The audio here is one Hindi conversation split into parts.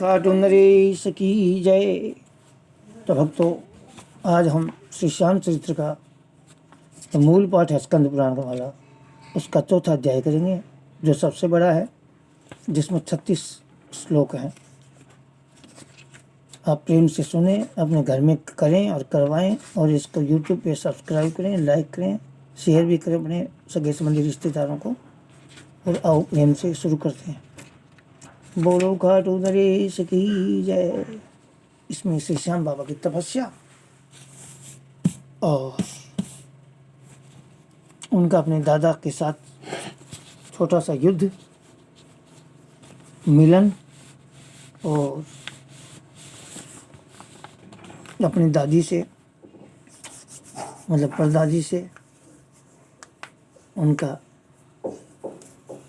खाटू नरेश की जय। तो भक्तों, आज हम श्री श्याम चरित्र का तो मूल पाठ है स्कंद पुराण का वाला, उसका चौथा अध्याय करेंगे, जो सबसे बड़ा है, जिसमें 36 श्लोक हैं। आप प्रेम से सुने, अपने घर में करें और करवाएं, और इसको YouTube पे सब्सक्राइब करें, लाइक करें, शेयर भी करें अपने सगे संबंधी रिश्तेदारों को। और आओ प्रेम से शुरू करते हैं। बोलो खाटू नरेश की जय। इसमें श्री श्याम बाबा की तपस्या और उनका अपने दादा के साथ छोटा सा युद्ध, मिलन, और अपनी दादी से मतलब परदादी से उनका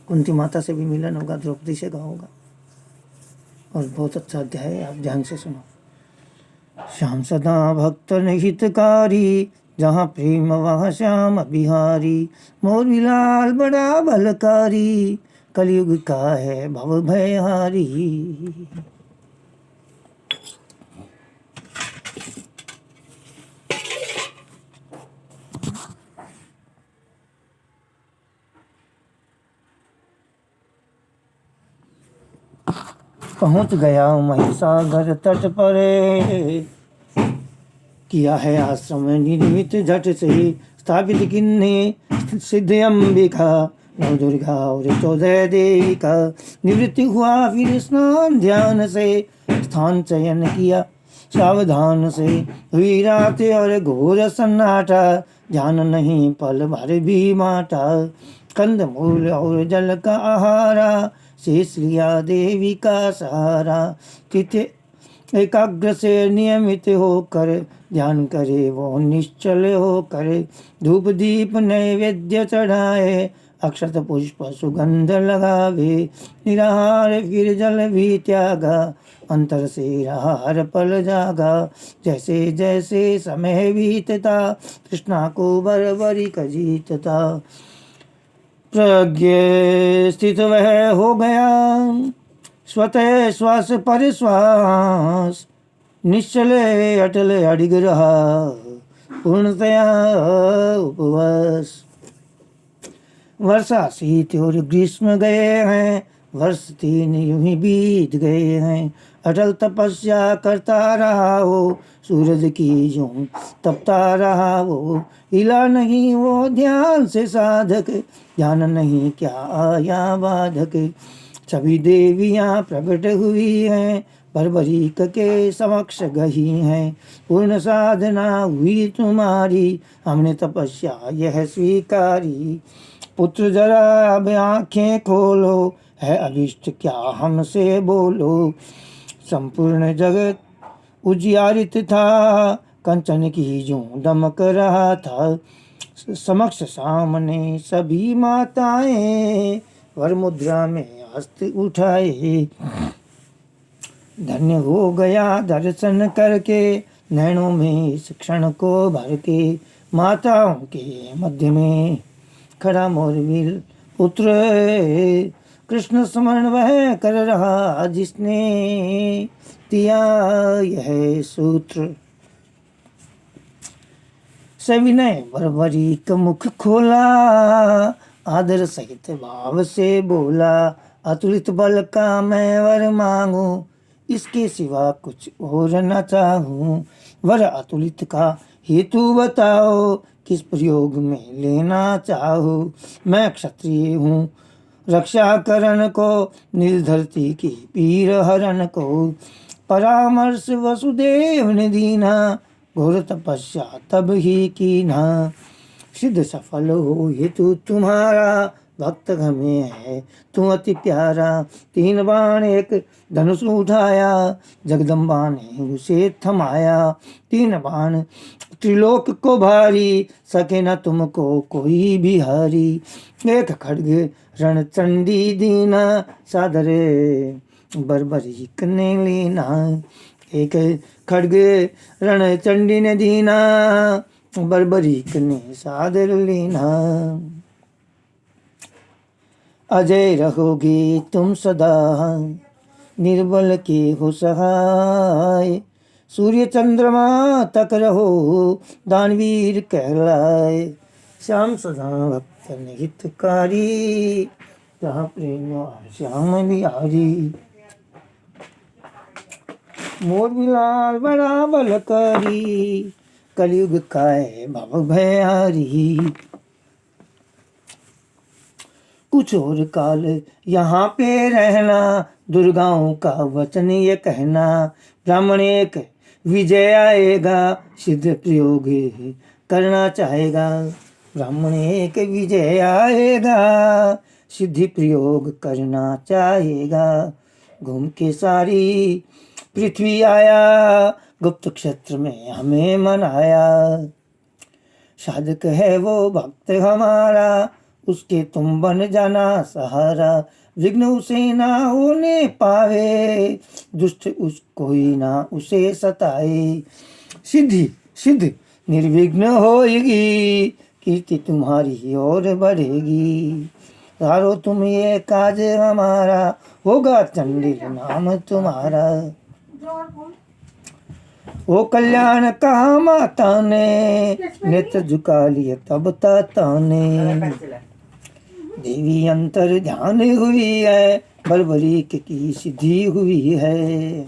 कुंती माता से भी मिलन होगा, द्रौपदी से का होगा। और बहुत अच्छा अध्याय है, आप ध्यान से सुनो। श्याम सदा भक्त हितकारी, जहाँ प्रेम वहाँ श्याम बिहारी। मोर विलाल बड़ा बलकारी, कलयुग का है भव भयहारी। पहुँच गया महिसागर तट पर, किया है आश्रम निर्मित झट से। स्थापित किन्ने सिद्ध अंबिका, नव दुर्गा और 14 देवी का। निवृत्ति हुआ फिर स्नान ध्यान से, स्थान चयन किया सावधान से। हुई रात और घोर सन्नाटा, ध्यान नहीं पल भर भी माटा। कंद मूल और जल का आहारा, शेष लिया देवी का सहारा। तिथि एकाग्र से नियमित होकर, ध्यान करे वो निश्चल होकर। धूप दीप नैवेद्य चढ़ाए, अक्षत पुष्प सुगंध लगावे। निराहार फिर जल भी त्यागा, अंतर से रहा हर पल जागा। जैसे जैसे समय बीतता, कृष्णा को बरबरी का जीतता। प्रज्ञ स्थित वह हो गया, स्वतः श्वास पर श्वास। निश्चले अटल अडिग रहा, पूर्णतया उपवास। वर्षा शीत और ग्रीष्म गए हैं, वर्ष 3 यूं ही बीत गए हैं। अटल तपस्या करता रहा वो, सूरज की यूं तपता रहा वो। हिला नहीं वो ध्यान से साधक, ध्यान नहीं क्या आया बाधक। सभी देवियां प्रकट हुई हैं, बर्बरीक के समक्ष गही हैं। पूर्ण साधना हुई तुम्हारी, हमने तपस्या यह स्वीकारी। पुत्र जरा अब आंखें खोलो, है अभिष्ट क्या हमसे बोलो। संपूर्ण जगत उजियारित था, कंचन की जो दमक रहा था। समक्ष सामने सभी माताएं, वर मुद्रा में हस्त उठाए। धन्य हो गया दर्शन करके, नैनों में इस क्षण को भर के। माताओं के मध्य में खड़ा मोरविल पुत्र, कृष्ण स्मरण वह कर रहा जिसने दिया यह सूत्र। सविनय बर्बरीक मुख खोला, आदर सहित भाव से बोला। अतुलित बल का मैं वर मांगू, इसके सिवा कुछ और न चाहूँ। वर अतुलित का हेतु बताओ, किस प्रयोग में लेना चाहो। मैं क्षत्रिय हूँ रक्षा करन को, निर्धरती की पीर हरण को। परामर्श वसुदेव ने दीना, घोर तपस्या तब ही कीना। सिद्ध सफल हो हेतु तुम्हारा, भक्त हमें है तू अति प्यारा। 3 बाण एक धनुष उठाया, जगदम्बा ने उसे थमाया। 3 बाण त्रिलोक को भारी, सके न तुमको कोई भी हारी। एक खड्ग रणचंडी दीना, सादरे बर्बरीक ने लेना। एक खड्ग रणचंडी ने दीना, बर्बरीक ने सादर लेना। अजय रहोगे तुम सदा, निर्बल के हो सहाय। सूर्य चंद्रमा तक रहो दानवीर कहलाए। श्याम सदा भक्त हितकारी, जहाँ प्रेम श्याम बिहारी। मोर बिलाल बड़ा बलकारी, कलयुग का है भव भयारी। कुछ और काल यहाँ पे रहना, दुर्गाओं का वचन ये कहना। ब्राह्मण एक विजय आएगा, सिद्ध प्रयोग करना चाहेगा। ब्राह्मण एक विजय आएगा, सिद्धि प्रयोग करना चाहेगा। घूम के सारी पृथ्वी आया, गुप्त क्षेत्र में हमें मनाया। साधक है वो भक्त हमारा, उसके तुम बन जाना सहारा। विघ्न उसे ना होने पावे, दुष्ट उस कोई ना उसे सताए। सिद्धि सिद्ध निर्विघ्न होएगी, कीर्ति तुम्हारी और बढ़ेगी। हारो तुम ये काज हमारा, होगा चंडिल नाम तुम्हारा। वो कल्याण कहा माता ने, नेत्र झुका लिए तब ताता ने। देवी अंतर ध्यान हुई है, बर्बरीक की सिद्धि हुई है।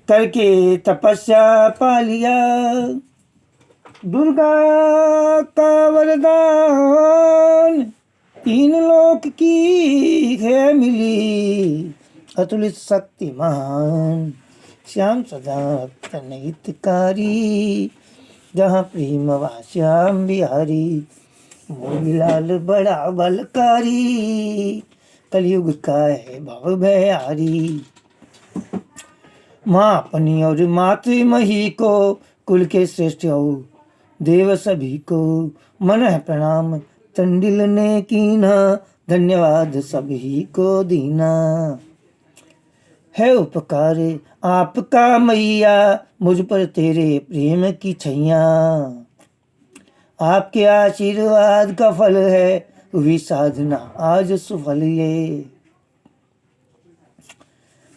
करके तपस्या पा लिया, दुर्गा का वरदान। तीन लोक की है मिली, अतुलित शक्तिमान। श्याम सदा भक्त हितकारी, जहाँ प्रेम वा श्याम बिहारी। मोरीलाल बड़ा बलकारी, कलयुग का है भव भयारी। माँ अपनी और मातृमही को, कुल के श्रेष्ठ हो देव सभी को। मन है प्रणाम चंडिल ने कीना, धन्यवाद सभी को दीना। है उपकार आपका मैया, मुझ पर तेरे प्रेम की छैया। आपके आशीर्वाद का फल है, हुई साधना आज सुफल ये।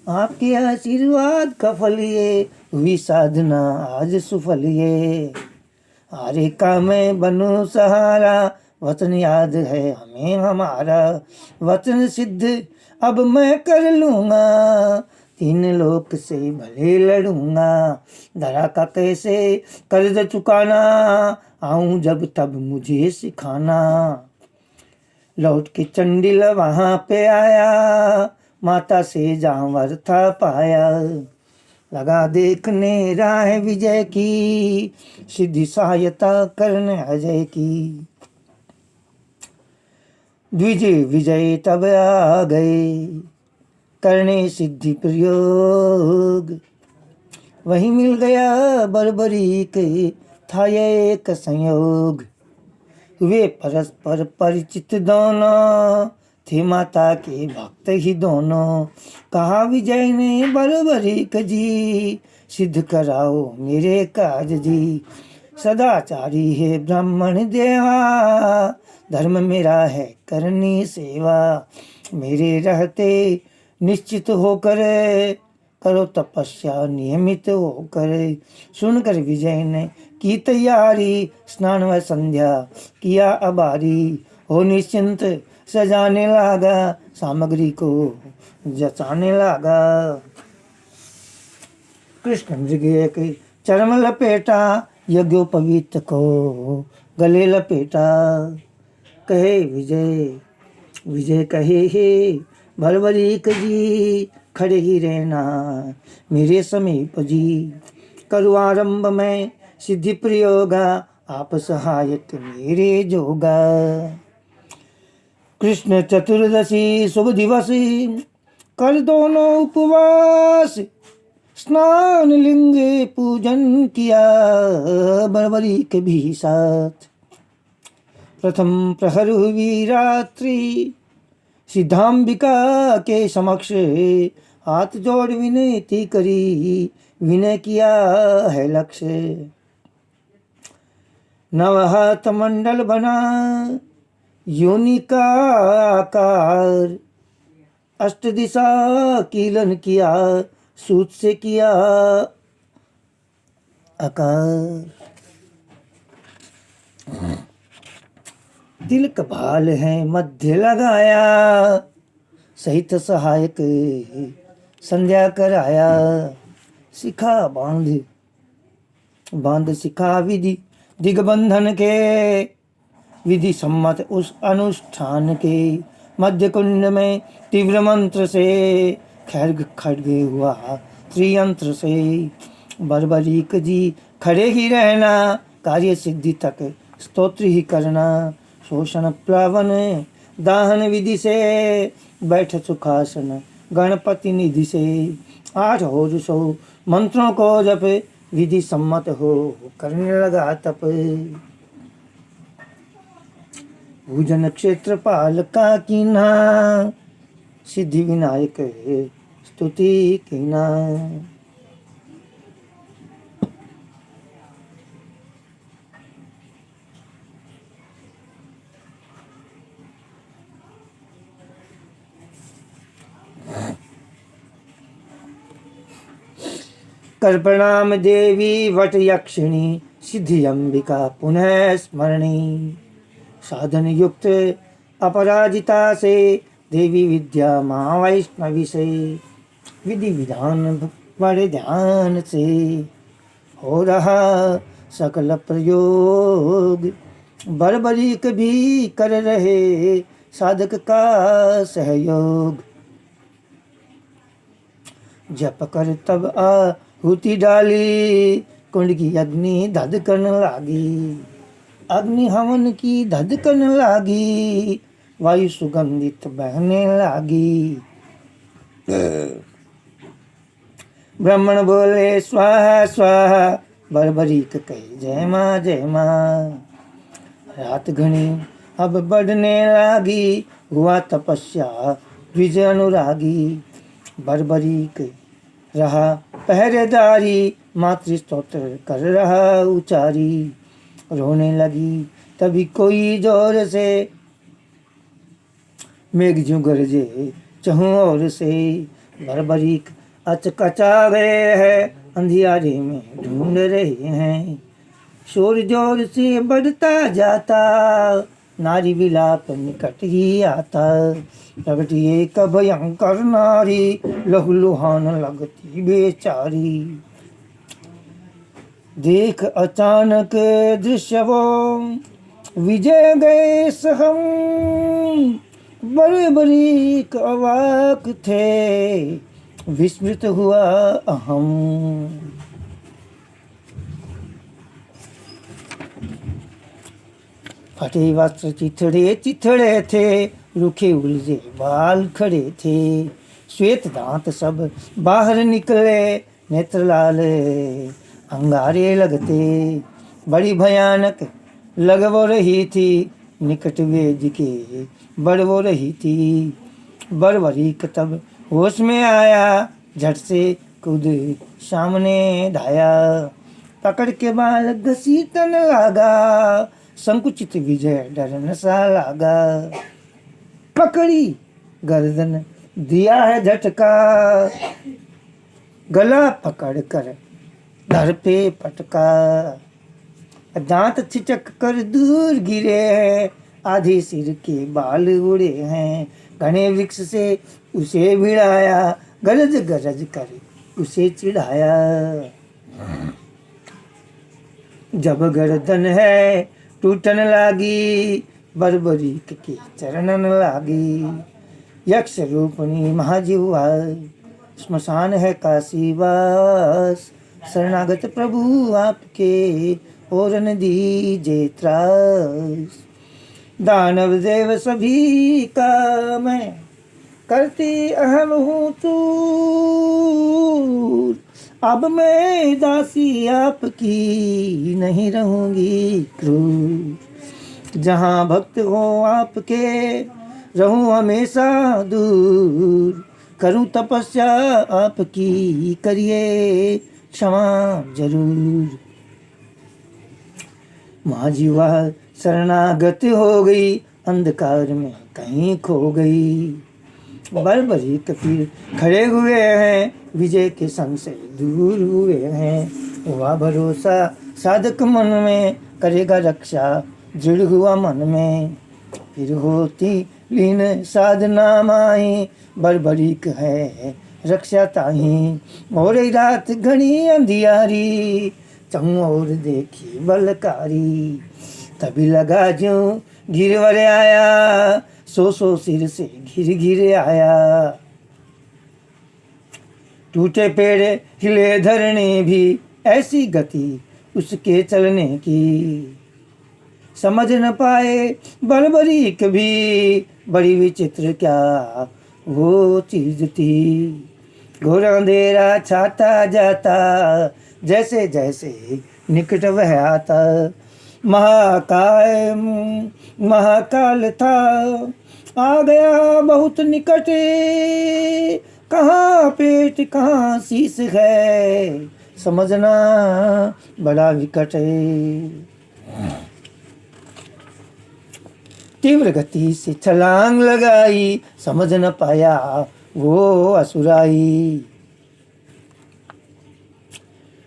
आपके आशीर्वाद का फल ये, हुई साधना आज सुफल ये। हरे का मैं बनूं सहारा, वचन याद है हमें हमारा। वचन सिद्ध अब मैं कर लूँगा, तीन लोक से भले लड़ूंगा। धरा का कैसे कर्ज चुकाना, आऊं जब तब मुझे सिखाना। लौट के चंडिल वहाँ पे आया, माता से जांवर था पाया। लगा देखने राह विजय की, सिद्धि सहायता करने अजय की। द्विज विजय तब आ गए, करने सिद्धि प्रयोग। वही मिल गया बर्बरीक, था ये एक संयोग। वे परस्पर परिचित दोनों, थे माता के भक्त ही दोनों। कहा विजय ने बर्बरीक जी, सिद्ध कराओ मेरे काज जी। सदाचारी है ब्राह्मण देवा, धर्म मेरा है करनी सेवा। मेरे रहते निश्चित होकर, करो तपस्या नियमित होकर। सुनकर विजय ने की तैयारी, स्नान व संध्या किया अबारी। हो निश्चिंत सजाने लगा, सामग्री को जचाने लगा। कृष्ण मृग के चरम लपेटा, यज्ञोपवीत को गले लपेटा। कहे विजय विजय कहे हे बर्बरीक जी, खड़े ही रहना मेरे समीप जी। करो आरंभ में सिद्धि प्रयोगा, आप सहायक मेरे जोगा। कृष्ण चतुर्दशी शुभ दिवस, कर दोनों उपवास। स्नान लिंग पूजन किया, बर्बरीक भी साथ। प्रथम प्रहर हुई रात्रि, सिद्धांबिका के समक्ष। हाथ जोड़ विनती करी, विनय किया है लक्ष्य। नवहात मंडल बना योनि का आकार, अष्ट दिशा कीलन किया, सूत से किया आकार। तिलक भाल है मध्य लगाया, सहित सहायक संध्या कराया। सिखा बांध सिखा विधि दिग्बंधन के, विधि सम्मत उस अनुष्ठान के। मध्य कुंड में तीव्र मंत्र से, खैर खड़गे हुआ त्रियंत्र से। बर्बरीक जी खड़े ही रहना, कार्य सिद्धि तक स्तोत्र ही करना। शोषण प्लावन दाहन विधि से, बैठ सुखासन गणपति निधि से। 8 होर 100 मंत्रों को जप, विधि सम्मत हो करने लगा तप। भूजन क्षेत्र पाल का कीना, सिद्धि विनायक स्तुति कीना। कर प्रणाम देवी वट यक्षिणी, सिद्धि अंबिका पुनः स्मरणी। साधन युक्त अपराजिता से, देवी विद्या माँ वैष्णवी से। विधि विधान बड़े ध्यान से, हो रहा सकल प्रयोग। बर्बरीक भी कर रहे साधक का सहयोग। जप कर तब आहुति डाली, कुंड की अग्नि धधकन लागी। अग्नि हवन की धधकन लागी, वायु सुगंधित बहने लागी। ब्राह्मण बोले स्वाहा स्वाहा, बर्बरीक कहे जय माँ जय माँ। रात घनी अब बढ़ने लागी, हुआ तपस्या द्विज अनुरागी। बर्बरीक रहा पहरेदारी, मातृ स्तोत्र कर रहा उचारी। रोने लगी तभी कोई जोर से, मेघ ज्यों गरजे चहुं ओर से। बर्बरीक अचकचा गए हैं, अंधियारे में ढूंढ रहे हैं। शोर जोर से बढ़ता जाता, नारी विलाप निकट ही आता। प्रगति एक भयंकर नारी, लहूलुहान लगती बेचारी। देख अचानक दृश्य वो, विजय गए सहम। बर्बरीक अवाक थे, विस्मृत हुआ अहम। फटे वस्त्र चिथड़े चिथड़े थे, रूखे उलझे बाल खड़े थे। श्वेत दांत सब बाहर निकले, नेत्र लाल अंगारे लगते। बड़ी भयानक लग वो रही थी, निकट वेद के बढ़ वो रही थी। बर्बरीक तब होश में आया, झट से कूद सामने धाया। पकड़ के बाल घसीटन लगा, संकुचित विजय डरन सा लागा। पकड़ी गर्दन दिया है झटका, गला पकड़ कर धर पे पटका। दांत छिचक कर दूर गिरे हैं, आधे सिर के बाल उड़े हैं। घने वृक्ष से उसे भिड़ाया, गरज गरज कर उसे चिढ़ाया। जब गर्दन है टूटन लागी, बर्बरीक के चरणन लागी। यक्ष रूपणी महाजीवा, श्मशान है काशीवास। शरणागत प्रभु आपके, और न दीजिए त्रास। दानव देव सभी का मैं, करती अहम हूँ तूर। अब मैं दासी आपकी, नहीं रहूंगी क्रूर। जहाँ भक्त हो आपके, रहूं हमेशा दूर। करूं तपस्या आपकी, करिए क्षमा जरूर। महाजीवा शरणागत हो गई, अंधकार में कहीं खो गई। बर्बरीक फिर खड़े हुए हैं, विजय के संग से दूर हुए हैं। हुआ भरोसा साधक मन में, करेगा रक्षा दृढ़ हुआ मन में। फिर होती लीन साधना माही, बर्बरीक है रक्षा ताही। और रात घनी अंधियारी, चमू और देखी बलकारी। तभी लगा जो गिरवर आया, सो सिर से घिर घिर आया। टूटे पेड़ हिले धरने भी, ऐसी गति उसके चलने की। समझ न पाए बर्बरीक भी, बड़ी विचित्र क्या वो चीज थी। घोर अंधेरा छाता जाता, जैसे जैसे निकट वह आता। महाकाल था, आ गया बहुत निकट। कहाँ पेट कहाँ शीश है, समझना बड़ा विकट है। तीव्र गति से छलांग लगाई, समझ न पाया वो असुराई।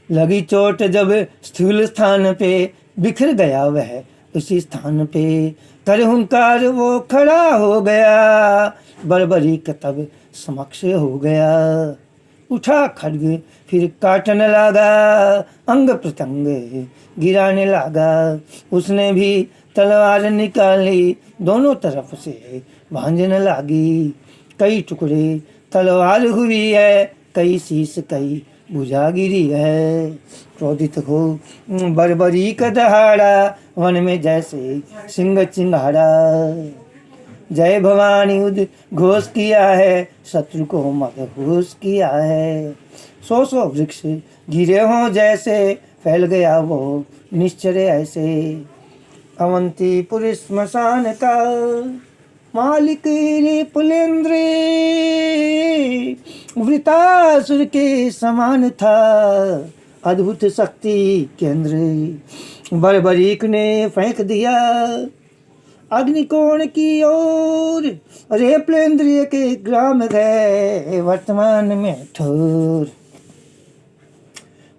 लगी चोट जब स्थूल स्थान पे, बिखर गया वह उसी स्थान पे। कर हुंकार वो खड़ा हो गया, बर्बरीक तब समक्ष हो गया। उठा खड्ग फिर काटन लगा, अंग प्रत्यंग गिराने लगा। उसने भी तलवार निकाली, दोनों तरफ से भांजने लगी। कई टुकड़े तलवार हुई है, कई शीश कई भुजा गिरी है। क्रोधित हो बर्बरीक दहाड़ा, वन में जैसे सिंह चिंगाड़ा। जय भवानी उद घोष किया है, शत्रु को मदहोश किया है। सौ वृक्ष गिरे हों जैसे, फैल गया वो निश्चर ऐसे। अवंतीपुर स्मशान का मालिक रे पुलेंद्र, वृतासुर के समान था अद्भुत शक्ति केंद्र। बर्बरीक ने फेंक दिया अग्निकोण की ओर, रे पुलेंद्र के ग्राम गए वर्तमान में ठोर।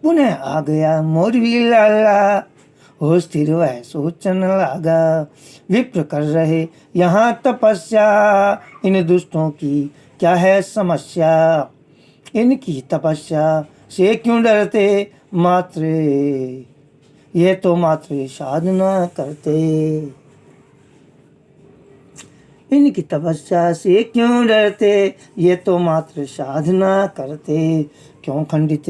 पुनः आ गया मोरवी लाला, हो स्थिर वह सोचन लगा। विप्र कर रहे यहाँ तपस्या, इन दुष्टों की क्या है समस्या। इनकी तपस्या से क्यों डरते, मात्र ये तो मात्र साधना करते। इनकी तपस्या से क्यों डरते, ये तो मात्र साधना करते। क्यों खंडित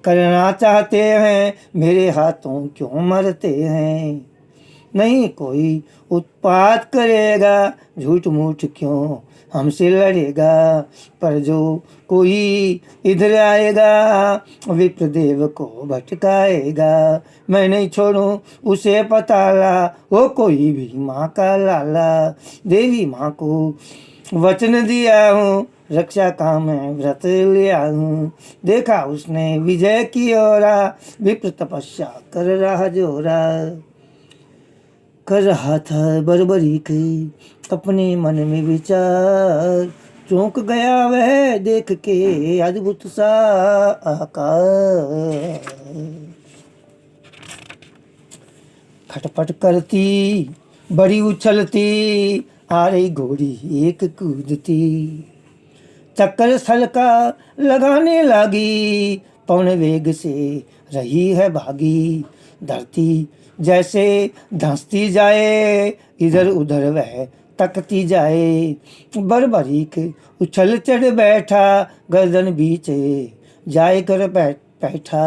करना चाहते हैं, मेरे हाथों क्यों मरते हैं। नहीं कोई उत्पात करेगा, झूठ मूठ क्यों हमसे लड़ेगा। पर जो कोई इधर आएगा, विप्रदेव को भटकाएगा। मैं नहीं छोड़ूं उसे पताला, वो कोई भी माँ का लाला। देवी माँ को वचन दिया हूँ, रक्षा का मैं व्रत लिया हूँ। देखा उसने विजय की ओरा, विप्र तपस्या कर रहा जोरा। कर रहा था बर्बरीक अपने मन में विचार, चौंक गया वह देख के अद्भुत सा आकार। खटपट करती बड़ी उछलती, आ रही घोड़ी एक कूदती। चक्कर स्थल का लगाने लगी, पवन वेग से रही है भागी। धरती जैसे धंसती जाए, इधर उधर वह तकती जाए। बर्बरीक उछल चढ़ बैठा, गर्दन बीच जाए कर बैठा।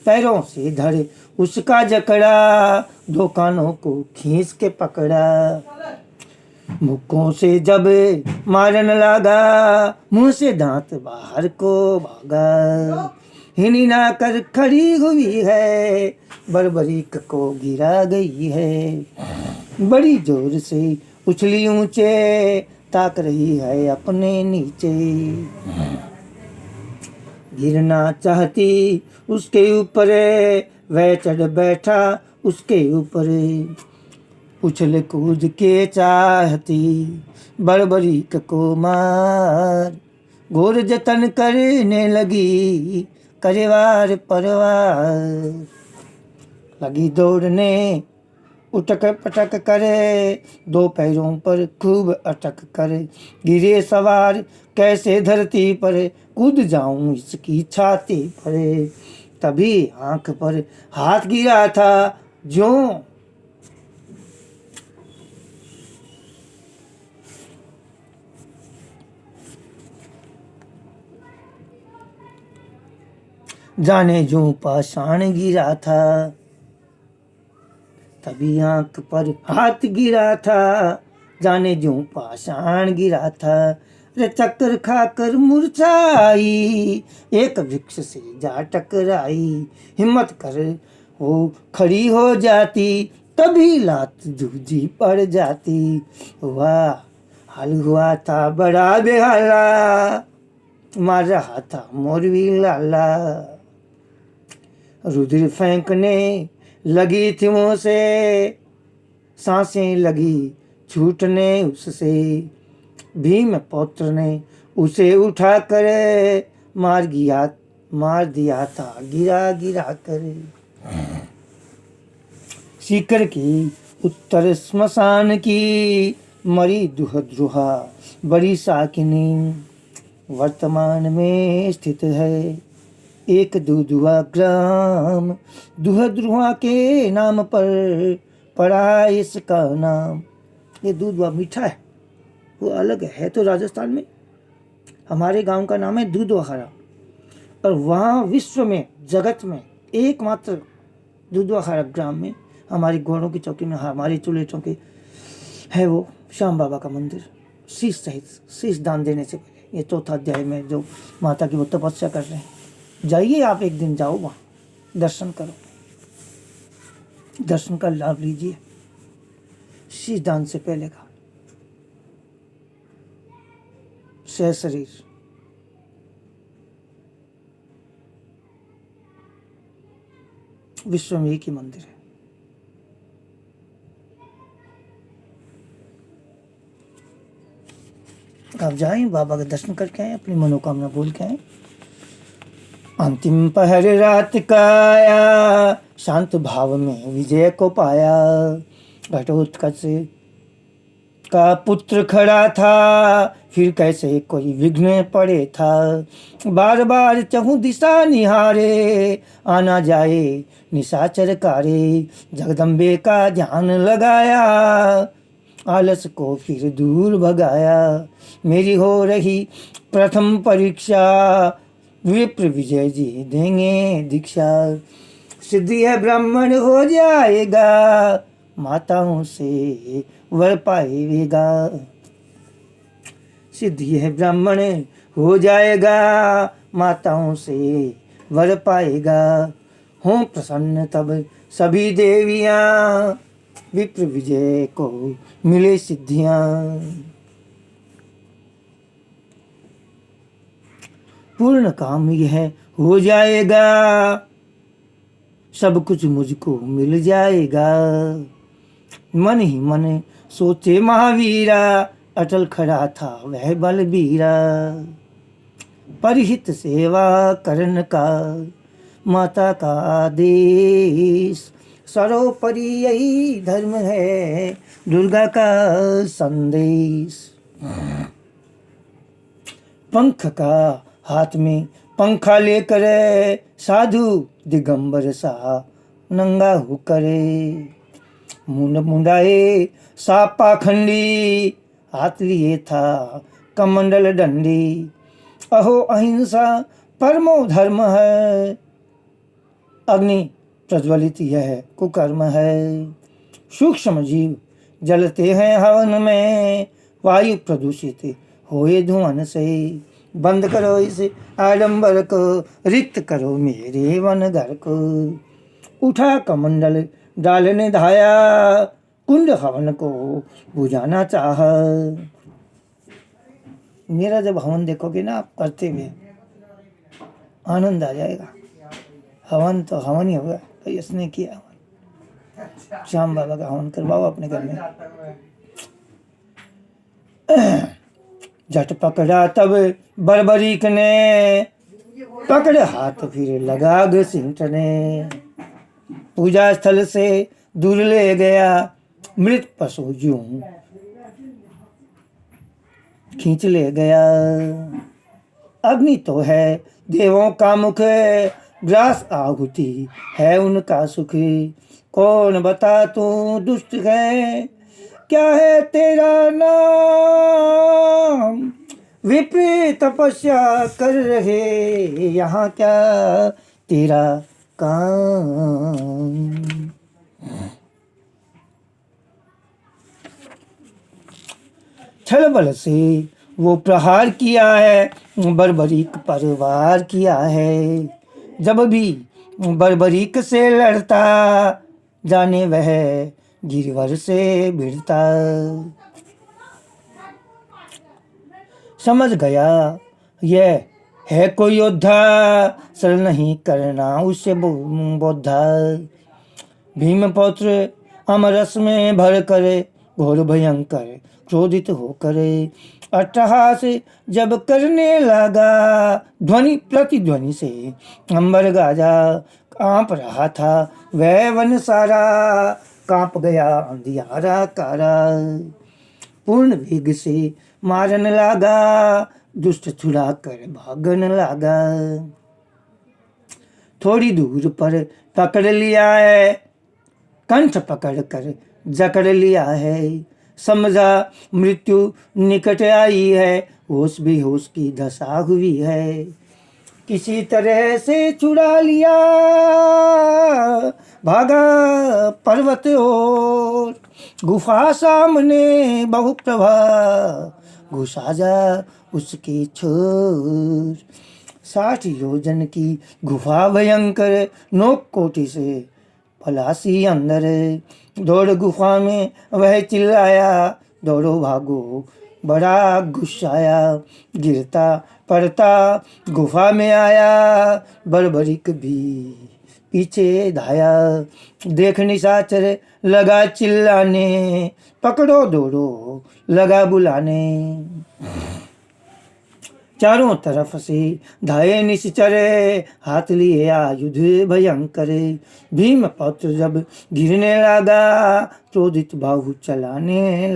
पैरों से धर उसका जकड़ा, दो कानों को खींच के पकड़ा। मुक्कों से जब मारन लगा, मुंह से दांत बाहर को भागा। हिनी ना कर खड़ी हुई है, बर्बरीक को गिरा गई है। बड़ी जोर से उछली ऊंचे, ताक रही है अपने नीचे। गिरना चाहती उसके ऊपर, वह चढ़ बैठा उसके ऊपर। उछल कूद के चाहती बड़बड़ीक को मार, घोर जतन करने लगी करेवार परवार। लगी दौड़ने उटक पटक करे, दो पैरों पर खूब अटक करे, गिरे सवार कैसे धरती पर, कूद जाऊं इसकी छाती पर। तभी आंख पर हाथ गिरा था ज्यों जाने जो पाषाण गिरा था। तभी आंख पर हाथ गिरा था, जाने जो पाषाण गिरा था। रे चक्कर खाकर मुरझाई, एक वृक्ष से जा टकराई, हिम्मत कर वो खड़ी हो जाती, तभी लात दूजी पड़ जाती। वाह हाल हुआ था बड़ा बेहाला, मार रहा था मोरवी लाला। रुधिर फेंकने लगी थी मुँह से, सांसें लगी छूटने उससे। भीम पौत्र ने उसे उठा कर मार दिया था गिरा गिरा कर। सीकर की उत्तर स्मशान की मरी दुहद्रुहा बड़ी साकिनी, वर्तमान में स्थित है एक दुधुआ ग्राम। दुहद्रुहा के नाम पर पड़ा इसका नाम। ये दूधवा मीठा है, वो अलग है तो राजस्थान में। हमारे गांव का नाम है दूधवाखरा, और वहाँ विश्व में जगत में एकमात्र दूधवाखरा ग्राम में हमारी घोड़ों की चौकी में हमारी चूल्हे चौकी है वो श्याम बाबा का मंदिर। शीश सहित शीश दान देने से पहले ये चौथा अध्याय में जो माता की वो तपस्या कर रहे हैं। जाइए आप एक दिन, जाओ वहाँ दर्शन करो, दर्शन का लाभ लीजिए। शीश दान से पहले का सह शरीर विश्व में एक ही मंदिर है। आप जाएं, बाबा का दर्शन करके आए, अपनी मनोकामना बोल के आए। अंतिम पहर रात का आया, शांत भाव में विजय को पाया। घटोत्कच का पुत्र खड़ा था, फिर कैसे कोई विघ्न पड़े था। बार बार चहु दिशा निहारे, आना जाए निशाचर कारे। जगदम्बे का ध्यान लगाया, आलस को फिर दूर भगाया। मेरी हो रही प्रथम परीक्षा, विप्र विजय जी देंगे दीक्षा। सिद्धि है ब्राह्मण हो जाएगा, माताओं से वर पाएगा। सिद्धि है ब्राह्मण हो जाएगा, माताओं से वर पाएगा। हों प्रसन्न तब सभी देवियां, विप्र विजय को मिले सिद्धियां। पूर्ण काम यह हो जाएगा, सब कुछ मुझको मिल जाएगा। मन ही मन सोचे महावीरा, अटल खड़ा था वह बलबीरा। परहित सेवा करन का माता का आदेश, सर्वोपरि यही धर्म है दुर्गा का संदेश। पंख का हाथ में पंखा लेकर साधु दिगंबर सा नंगा होकर। मुंड मुंडाए साप पाखंडी, हाथ लिए था कमंडल डंडी। अहो अहिंसा परमो धर्म है, अग्नि प्रज्वलित यह कुकर्म है। सूक्ष्म जीव जलते हैं हवन में, वायु प्रदूषित होए धुआं से। बंद करो इस आडंबर को, रिक्त करो मेरे वन घर को। उठा कमंडल डालने धाया, कुंड हवन को बुझाना चाह। मेरा जब हवन देखोगे ना आप करते हुए, आनंद आ जाएगा। हवन तो हवन ही होगा, तो इसने किया हवन। श्याम बाबा का हवन करवाओ अपने घर में। झट पकड़ा तब बर्बरीक ने, पकड़ हाथ फिर लगा घसीटने। पूजा स्थल से दूर ले गया, मृत पशु यूं खींच ले गया। अग्नि तो है देवों का मुख, ग्रास आहुति है उनका सुख। कौन बता तू दुष्ट है, क्या है तेरा नाम। विपरीत तपस्या कर रहे, यहाँ क्या तेरा काम। छल बल से वो प्रहार किया है, बर्बरीक पर वार किया है। जब भी बर्बरीक से लड़ता, जाने वह गिरवर से भिड़ता। समझ गया यह है कोई योद्धा, सर नहीं करना उससे बोधा। भीमपुत्र अमरस में भर करे, घोर भयंकर क्रोधित होकर अट्टहास जब करने लगा। ध्वनि प्रतिध्वनि से अंबर गाजा, कांप रहा था वह वन सारा। कांप गया अंधियारा कारा, पूर्ण वेग से मारन लगा, दुष्ट छुड़ा कर भागन लगा। थोड़ी दूर पर पकड़ लिया है, कंठ पकड़ कर जकड़ लिया है। समझा मृत्यु निकट आई है, होश बेहोश की दशा हुई है। किसी तरह से छुड़ा लिया, भागा पर्वत और गुफा सामने बहुप्रभा। घुसा जा उसकी छोर, 60 योजन की गुफा भयंकर, नोक कोटि से पलासी अंदर। दौड़ गुफा में वह चिल्लाया, दौड़ो भागो बड़ा गुस्साया। गिरता पड़ता गुफा में आया, बर्बरीक भी पीछे धाया। देख निशाचर लगा चिल्लाने, पकड़ो दौड़ो लगा बुलाने। चारों तरफ से धाये निश्चर, हाथ लिए आयुध भयंकर। भीम पत्र जब गिरने लगा, क्रोधित बाहु चलाने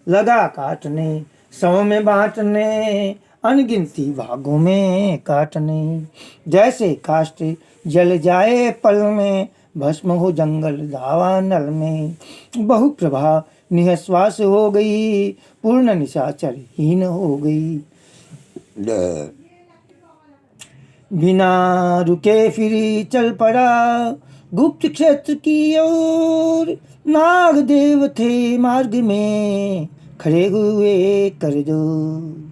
लगा काटने, सौ में बांटने, अनगिनती भागों में काटने। जैसे काष्ठ जल जाए पल में, भस्म हो जंगल दावा नल में। बहुप्रभा निःश्वास हो गई, पूर्ण निशाचर हीन हो गई। बिना रुके फिर चल पड़ा, गुप्त क्षेत्र की ओर। नागदेव थे मार्ग में, खड़े हुए कर जोर।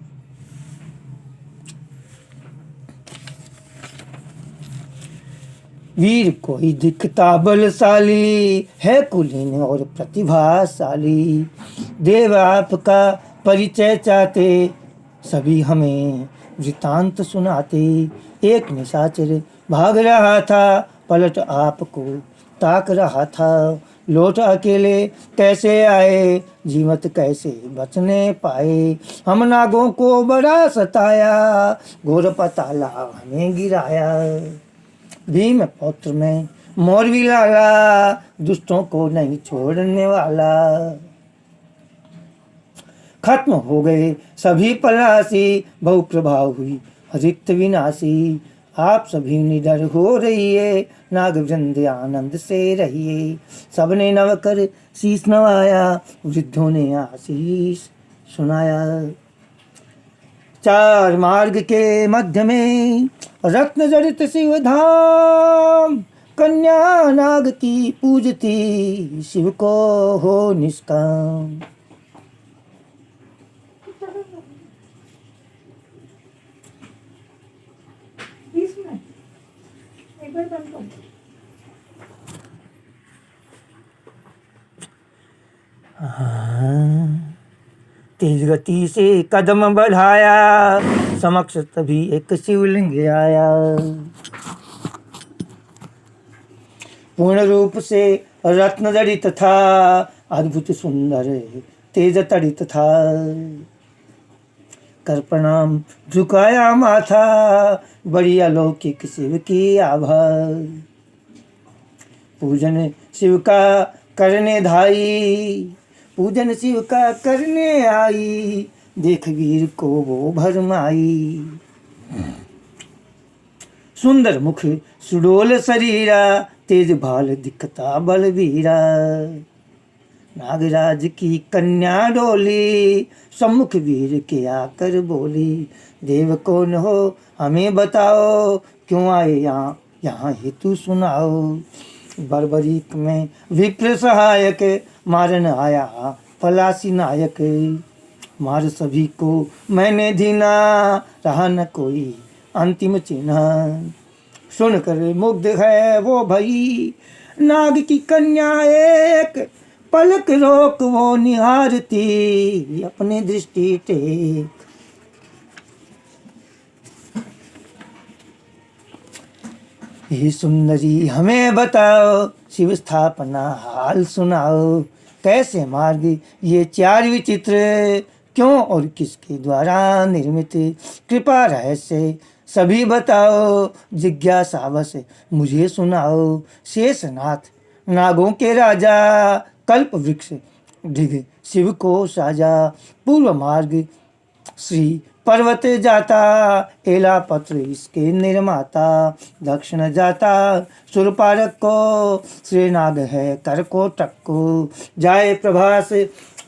वीर कोई दिखता बलशाली, है कुलीन और प्रतिभाशाली। देव आपका परिचय चाहते, सभी हमें वृतांत सुनाते। एक निशाचर भाग रहा था, पलट आपको ताक रहा था। लौट अकेले कैसे आए, जीवत कैसे बचने पाए। हम नागों को बड़ा सताया, घोर पताला हमें गिराया। भीम पौत्र में मोरवी लाला, दुष्टों को नहीं छोड़ने वाला। खत्म हो गए सभी पलासी, बहुप्रभाव हुई रिक्त विनाशी। आप सभी निडर हो रहिए, नाग वृंद आनंद से रहिए। सबने नव कर शीश नवाया, वृद्धों ने आशीष सुनाया। चार मार्ग के मध्य में रत्न जड़ित शिव धाम, कन्या नाग की पूजती, शिव को हो निष्काम। तेज गति से कदम बढ़ाया, समक्ष तभी एक शिवलिंग आया। पूर्ण रूप से रत्न जड़ित था, अद्भुत सुंदर तेज तड़ित था। कर प्रणाम झुकाया माथा, बड़ी अलौकिक शिव की आभा। पूजन शिव का करने धाई, पूजन शिव का करने आई, देख वीर को वो भरमाई। सुंदर मुख सुडोल शरीरा, तेज भाल दिखता बलवीरा। नागराज की कन्या डोली, सम्मुख वीर के आकर बोली, देव कौन हो हमें बताओ, क्यों आए यहाँ यहाँ हेतु सुनाओ। बर्बरीक में विप्र सहायक, मारन आया पलासी नायक। मार सभी को मैंने दीना, रहा न कोई अंतिम चिन्ह। सुनकर मुग्ध है वो भई, नाग की कन्या एक, पलक रोक वो निहारती, अपनी दृष्टि टेक। हे सुंदरी हमें बताओ, शिव स्थापना हाल सुनाओ। कैसे मार्ग ये चार विचित्र, क्यों और किसके द्वारा निर्मित। कृपा रहस्य सभी बताओ, जिज्ञासावश मुझे सुनाओ। शेषनाथ नागों के राजा, कल्प वृक्ष ढिग शिव को साजा। पूर्व मार्ग श्री पर्वत जाता, एला पत्र इसके निर्माता। दक्षिण जाता सुरपारक को, श्रीनाग है करकोटक को। जाए प्रभास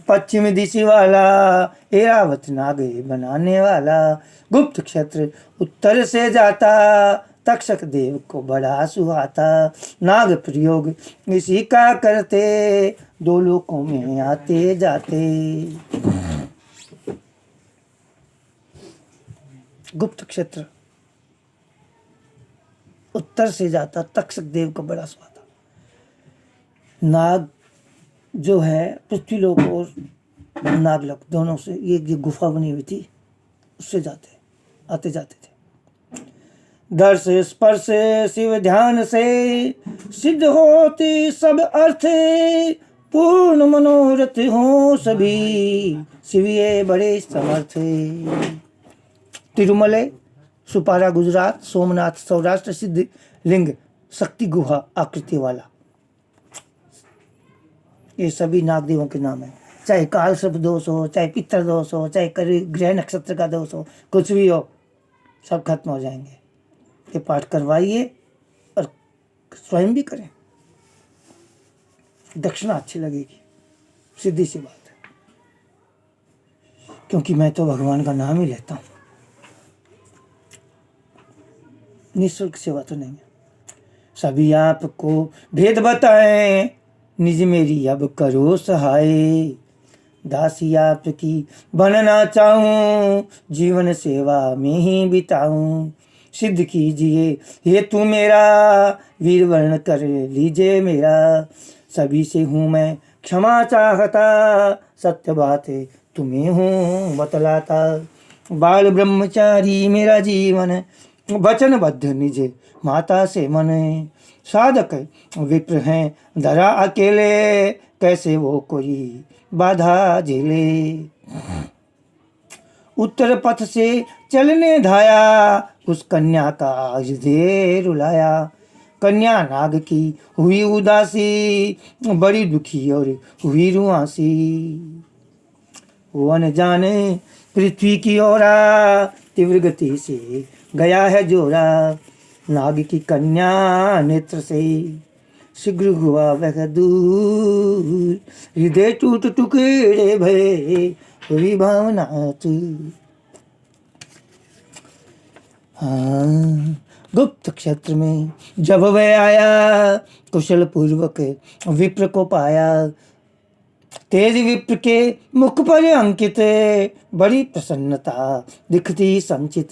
पश्चिम दिशि वाला, एरावत नाग बनाने वाला। गुप्त क्षेत्र उत्तर से जाता, तक्षक देव को बड़ा सुहाता। नाग प्रयोग इसी का करते, दो लोकों में आते जाते। गुप्त क्षेत्र उत्तर से जाता, तक्षक देव को बड़ा सुहाता। नाग जो है पृथ्वी लोक और नागलोक दोनों से, ये गुफा बनी हुई थी, उससे जाते आते जाते थे। दर्श स्पर्श शिव ध्यान से, सिद्ध होते सब अर्थ। पूर्ण मनोरथ हो सभी, शिव ये बड़े समर्थ। तिरुमले सुपारा गुजरात, सोमनाथ सौराष्ट्र, सिद्ध लिंग शक्ति गुहा आकृति वाला, ये सभी नागदेवों के नाम है। चाहे काल सर्प दोष हो, चाहे पितर दोष हो, चाहे ग्रह नक्षत्र का दोष हो, कुछ भी हो, सब खत्म हो जाएंगे। ये पाठ करवाइए और स्वयं भी करें, दक्षिणा अच्छी लगेगी, सीधी सी बात है। क्योंकि मैं तो भगवान का नाम ही लेता हूँ, निःशुल्क सेवा तो नहीं है। सभी आपको भेद बताएं, निज मेरी अब करो सहाय। दासी आपकी बनना चाहूं, जीवन सेवा में ही बिताऊं। सिद्ध कीजिए हेतु मेरा, वीर वर्ण कर लीजिए मेरा। सभी से हूँ मैं क्षमा चाहता, सत्य बात तुम्हें हूँ बतलाता। बाल ब्रह्मचारी मेरा जीवन, वचनबद्ध निज माता से मन। साधक विप्र हैं धरा अकेले, कैसे वो कोई बाधा झेले। उत्तर पथ से चलने धाया, उस कन्या का आज दे रुलाया। कन्या नाग की हुई उदासी, बड़ी दुखी और हुई रुआसी। वन जाने पृथ्वी की ओरा, तीव्र गति से गया है जोरा। नाग की कन्या नेत्र से शीघ्र हुआ वह दूर। हृदय टूट टुकड़े भये, हुई भावना तू। हाँ, गुप्त क्षेत्र में जब वह आया, कुशल पूर्वक विप्र को पाया। तेज विप्र के मुख पर अंकित, बड़ी प्रसन्नता दिखती संचित।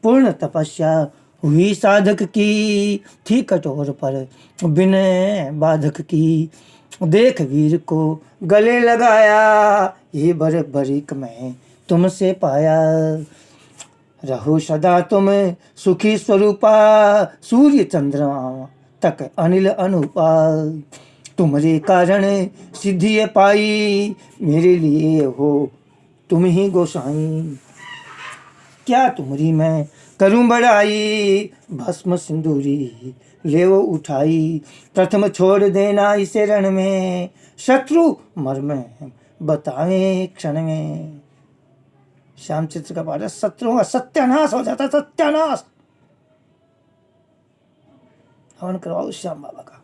पूर्ण तपस्या हुई साधक की, थी कठोर पर बिन बाधक की। देख वीर को गले लगाया, ये बरीक मैं तुमसे पाया। रहो सदा तुम सुखी स्वरूपा, सूर्य चंद्रमा तक अनिल अनुपाल। तुम्हारे कारण सिद्धि पाई, मेरे लिए हो तुम ही गोसाई। क्या तुम्हारी मैं करूं बड़ाई, भस्म सिंदूरी ले वो उठाई। प्रथम छोड़ देना इसे रण में, शत्रु मर में बतावे क्षण में। श्यामचित्र का पाठ है, शत्रुओं का सत्यानाश हो जाता, सत्यानाश। हवन करवाओ श्याम बाबा का।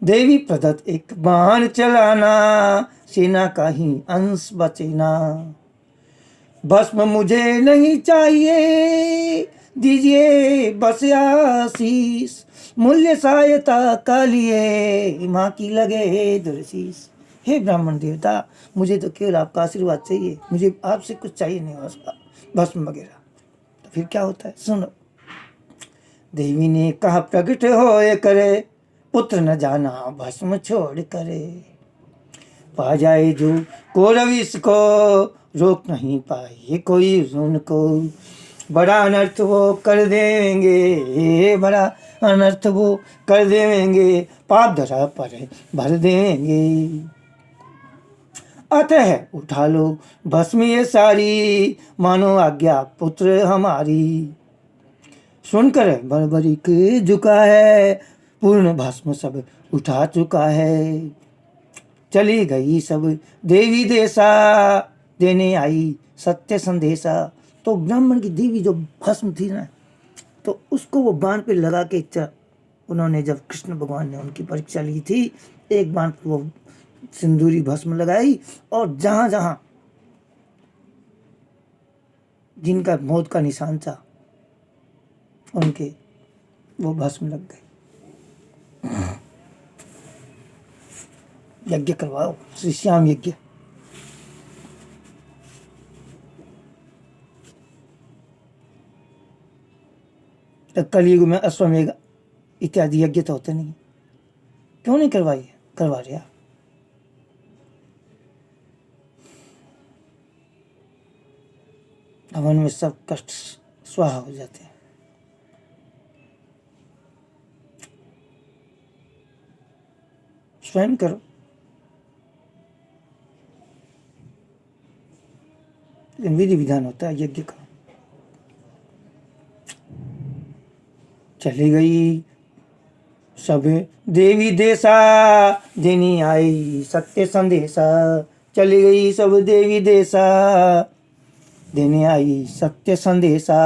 देवी प्रदत्त एक बाण चलाना, सेना का ही अंश बचेना। भस्म मुझे नहीं चाहिए, दीजिए बस आशीष। मूल्य सहायता का लिए, माँ की लगे दुर्शीष। हे ब्राह्मण देवता, मुझे तो केवल आपका आशीर्वाद चाहिए, मुझे आपसे कुछ चाहिए नहीं भस्म वगैरह। तो फिर क्या होता है, सुनो। देवी ने कहा प्रकट होए करे, पुत्र न जाना भस्म छोड़ करे। पा जाए जो कौरव इसको, रोक नहीं पाए कोई उनको। बड़ा अनर्थ वो कर देंगे, बड़ा अनर्थ वो कर देंगे। पाप धरा पर भर देंगे। अतः उठा लो भस्म ये सारी, मानो आज्ञा पुत्र हमारी। सुनकर बरबरी के झुका है, पूर्ण भस्म सब उठा चुका है। चली गई सब देवी देसा, देने आई सत्य संदेशा। तो ब्राह्मण की देवी जो भस्म थी ना, तो उसको वो बाण पे लगा के उन्होंने, जब कृष्ण भगवान ने उनकी परीक्षा ली थी, एक बाण पे वो सिंदूरी भस्म लगाई, और जहां जहां जिनका मौत का निशान था, उनके वो भस्म लग गए। यज्ञ करवाओ, श्री श्याम यज्ञ। कलयुग में अश्वमेघ इत्यादि यज्ञ तो होते नहीं, क्यों नहीं करवाइए, करवा रहे। हवन में सब कष्ट स्वाहा हो जाते हैं। स्वयं करो, लेकिन विधि विधान होता है यज्ञ का। चली गई सब देवी देसा, देनी आई सत्य संदेशा। चली गई सब देवी देसा, देने आई सत्य संदेशा।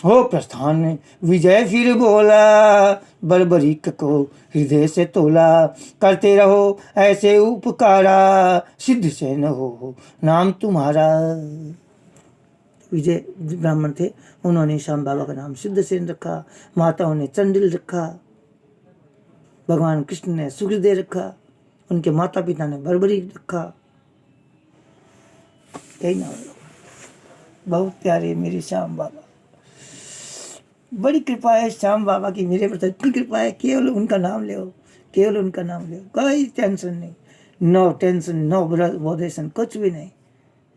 हो प्रस्थान विजय फिर बोला, बर्बरीक को हृदय से तोला। करते रहो ऐसे उपकारा, सिद्ध से न हो नाम तुम्हारा। विजय ब्राह्मण थे, उन्होंने श्याम बाबा का नाम सिद्धसेन रखा, माताओं ने चंडिल रखा, भगवान कृष्ण ने सुखदेव रखा, उनके माता पिता ने बर्बरी रखा। यही नाम, बहुत प्यारे मेरे श्याम बाबा। बड़ी कृपा है श्याम बाबा की मेरे पर, इतनी कृपा है, केवल उनका नाम ले, केवल उनका नाम ले, कोई टेंशन नहीं, नो टेंशन, नो बोधेशन, कुछ भी नहीं।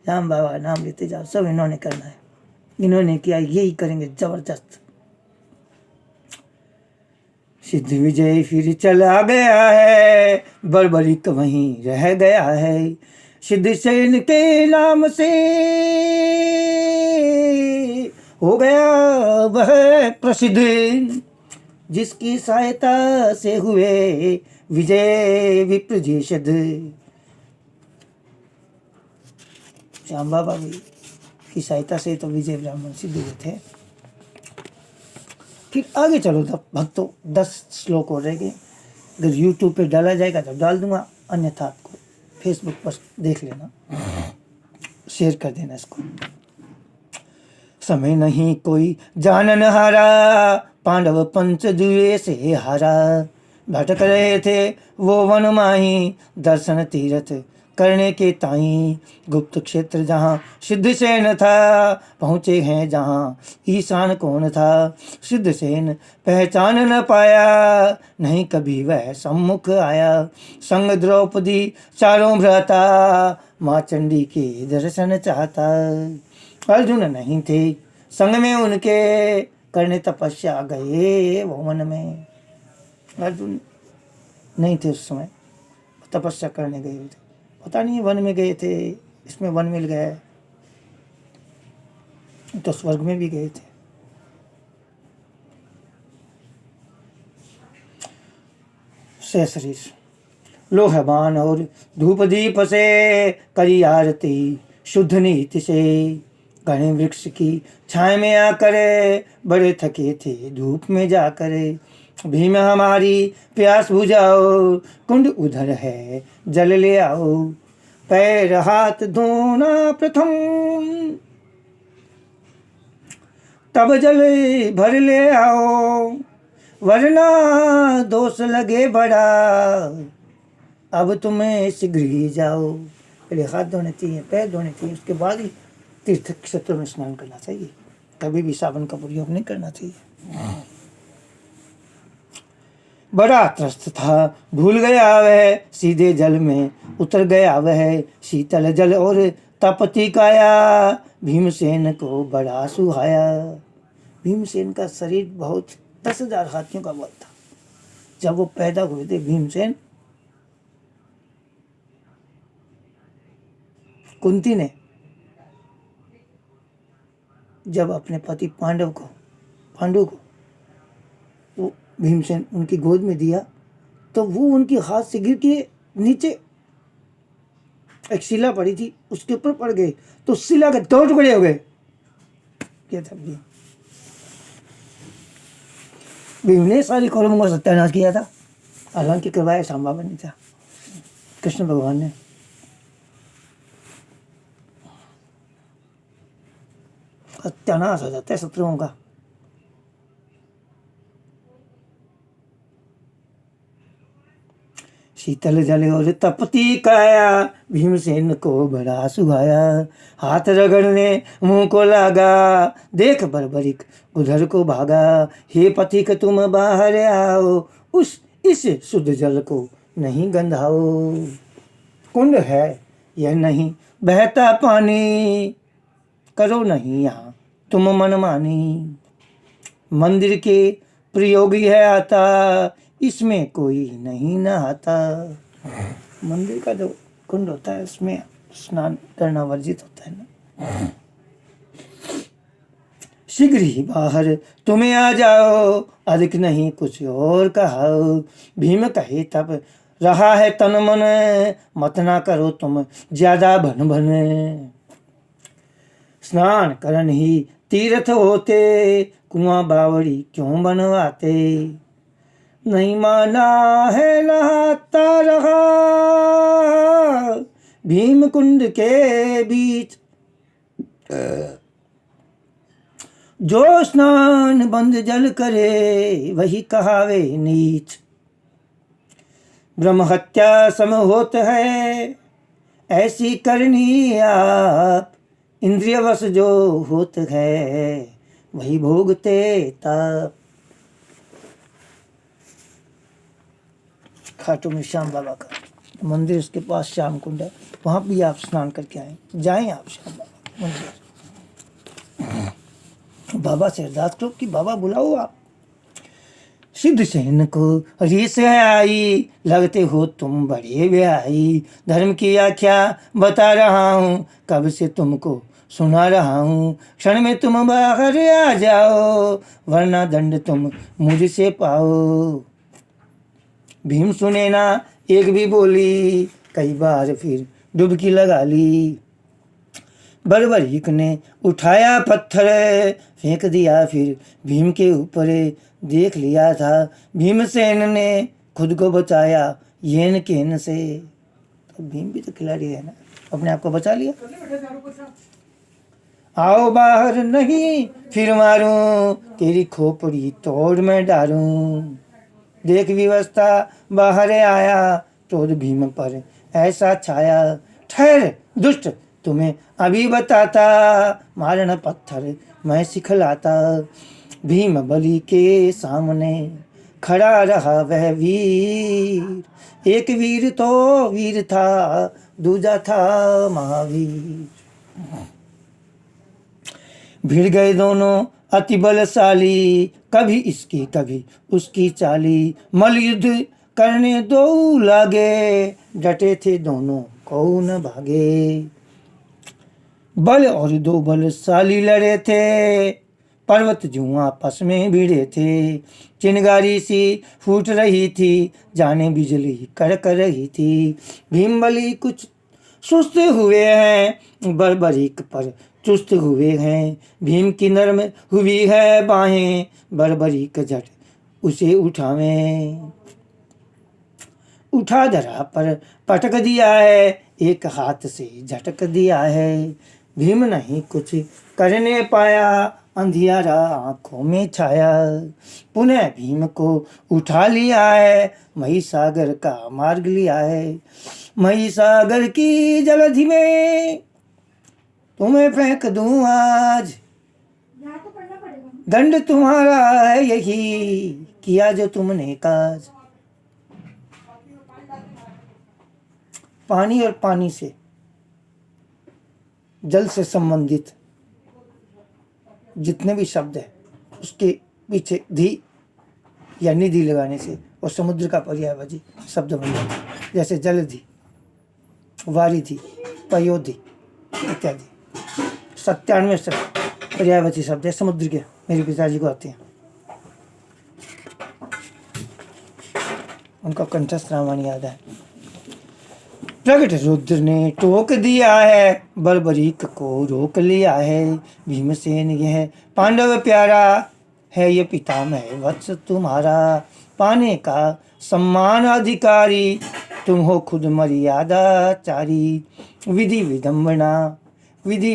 श्याम बाबा नाम लेते जाओ, सब इन्होंने करना है, इन्होंने किया, यही करेंगे जबरदस्त। सिद्ध विजय फिर चला गया है, बर्बरिक वहीं रह गया है। सिद्धसेन के नाम से हो गया वह प्रसिद्ध, जिसकी सहायता से हुए विजय विप्र जी सिद्ध। श्याम बाबा की सहायता से तो विजय ब्राह्मण सिद्ध हुए थे। फिर आगे चलो तो भक्तों, 10 श्लोक हो रह गए। अगर यूट्यूब पे डाला जाएगा तो डाल दूंगा, अन्यथा आपको फेसबुक पर देख लेना, शेयर कर देना इसको। समय नहीं कोई जानन हारा, पांडव पंच जुए से हारा। भटक रहे थे वो वन माही, दर्शन तीर्थ करने के ताई। गुप्त क्षेत्र जहाँ सिद्धसेन था, पहुँचे हैं जहाँ ईशान कौन था। सिद्धसेन पहचान न पाया, नहीं कभी वह सम्मुख आया। संग द्रौपदी चारों भ्राता, माँ चंडी के दर्शन चाहता। अर्जुन नहीं थे संग में उनके, करने तपस्या गए वो वन में। अर्जुन नहीं थे उस समय, तपस्या करने गए थे, पता नहीं वन में गए थे, इसमें वन मिल गया तो स्वर्ग में भी गए थे। शेषरीष लोहबान और धूप दीप से करी आरती, शुद्ध नीति से घने वृक्ष की छाया में आकर, बड़े थके थे धूप में जाकर। भीम हमारी प्यास बुझाओ, कुंड उधर है जल ले आओ, पैर हाथ धोना प्रथम, तब जल भर ले आओ, वरना दोष लगे बड़ा, अब तुम्हें शीघ्र ही जाओ। पहले हाथ धोने चाहिए, पैर धोने चाहिए, उसके बाद ही तीर्थ क्षेत्र में स्नान करना चाहिए। कभी भी साबुन का प्रयोग नहीं करना चाहिए। बड़ा त्रस्त था, भूल गया वह, सीधे जल में उतर गया वह, शीतल जल और तपती काया, भीमसेन को बड़ा सुहाया। भीमसेन का शरीर बहुत 10,000 हाथियों का बल था। जब वो पैदा हुए थे भीमसेन, कुंती ने जब अपने पति पांडु को वो भीमसेन उनकी गोद में दिया, तो वो उनके हाथ से गिर के नीचे एक शिला पड़ी थी, उसके ऊपर पड़ गए, तो शिला के 2 टुकड़े हो गए। क्या था भीम ने सारी कौरवों का सत्यानाश किया था। हालांकि करवाया संभव नहीं था, कृष्ण भगवान ने। सत्यानाश हो जाता है शत्रुओं का। शीतल जल और तपती काया, भीमसेन को बड़ा सुहाया। हाथ रगड़ने मुंह को लागा, देख बर्बरिक उधर को भागा। हे पथिक तुम बाहर आओ, इस शुद्ध जल को नहीं गंधाओ। कुंड है यह नहीं बहता पानी, करो नहीं यहाँ तुम मनमानी। मंदिर के प्रयोगी है आता, इसमें कोई नहीं नहाता। मंदिर का जो कुंड होता है उसमें स्नान करना वर्जित होता है ना। शीघ्र ही बाहर तुम्हें आ जाओ, अधिक नहीं कुछ और कहाओ। भीम कहे तब रहा है तन मन, मत ना करो तुम ज्यादा भन भन। स्नान करन ही तीर्थ होते, कुआं बावड़ी क्यों बनवाते। नहीं माना है नहाता रहा, भीम कुंड के बीच। जो स्नान बंद जल करे, वही कहावे नीच। ब्रह्म हत्या सम होत है, ऐसी करनी आप। इंद्रिय वश जो होत है, वही भोगते ताप। खाटू में श्याम बाबा का मंदिर, उसके पास श्याम कुंड है, वहाँ भी आप स्नान करके आए, जाएं आप श्याम बाबा मंदिर। बाबा से अरदास करो कि बाबा बुलाओ आप। सिद्ध सेन को रीस आई, लगते हो तुम बड़े ब्याही। धर्म की आख्या बता रहा हूँ, कब से तुमको सुना रहा हूँ। क्षण में तुम बाहर आ जाओ, वरना दंड तुम मुझसे पाओ। भीम सुने ना एक भी बोली, कई बार फिर डुबकी लगा ली। बर्बरीक ने उठाया पत्थर, फेंक दिया फिर भीम के ऊपर। देख लिया था भीमसेन ने खुद को बचाया येन केन से। तो भीम भी तो खिलाड़ी है ना, अपने आप को बचा लिया। आओ बाहर नहीं फिर मारूं, तेरी खोपड़ी तोड़ मैं डालूं। देख व्यवस्था बाहर आया, क्रोध भीम पर ऐसा छाया। ठहर दुष्ट तुम्हें अभी बताता, मारना पत्थर मैं सिखलाता। भीम बलि के सामने खड़ा रहा वह वीर। एक वीर तो वीर था, दूजा था महावीर। भिड़ गए दोनों अति बलशाली, कभी इसकी कभी उसकी चाली। मल युद्ध करने दो लागे, डटे थे दोनों को न भागे। बल और दो बलशाली लड़े थे, पर्वत जूं आपस में भिड़े थे। चिनगारी सी फूट रही थी, जाने बिजली कड़क रही थी। भीमबली कुछ सुस्त हुए हैं, बर्बरीक पर चुस्त हुए हैं। भीम की नरम हुई है बाहें, बर्बरीक झट उसे उठावें। उठा धरा पर पटक दिया है, एक हाथ से झटक दिया है। भीम नहीं कुछ करने पाया, अंधियारा आंखों में छाया। पुनः भीम को उठा लिया है, महिसागर का मार्ग लिया है। महिसागर की जलधि में तुम्हें फेंक दूं आज, दंड तुम्हारा है यही, किया जो तुमने काज। पानी और पानी से, जल से संबंधित जितने भी शब्द है उसके पीछे धी या निधि लगाने से और समुद्र का पर्यायवाची शब्द बन जाता है। जैसे जलधि, वारिधि, पयोधि इत्यादि 97 शब्द पर्यायवाची शब्द है समुद्र के, मेरे पिताजी को आते हैं। उनका कंठस्थ रामायण याद है। प्रगट रुद्र ने टोक दिया है, बर्बरीक को रोक लिया है। भीमसेन यह पांडव प्यारा है, ये पितामह वत्स तुम्हारा। पाने का सम्मान अधिकारी, तुम हो खुद मर्यादाचारी। विधि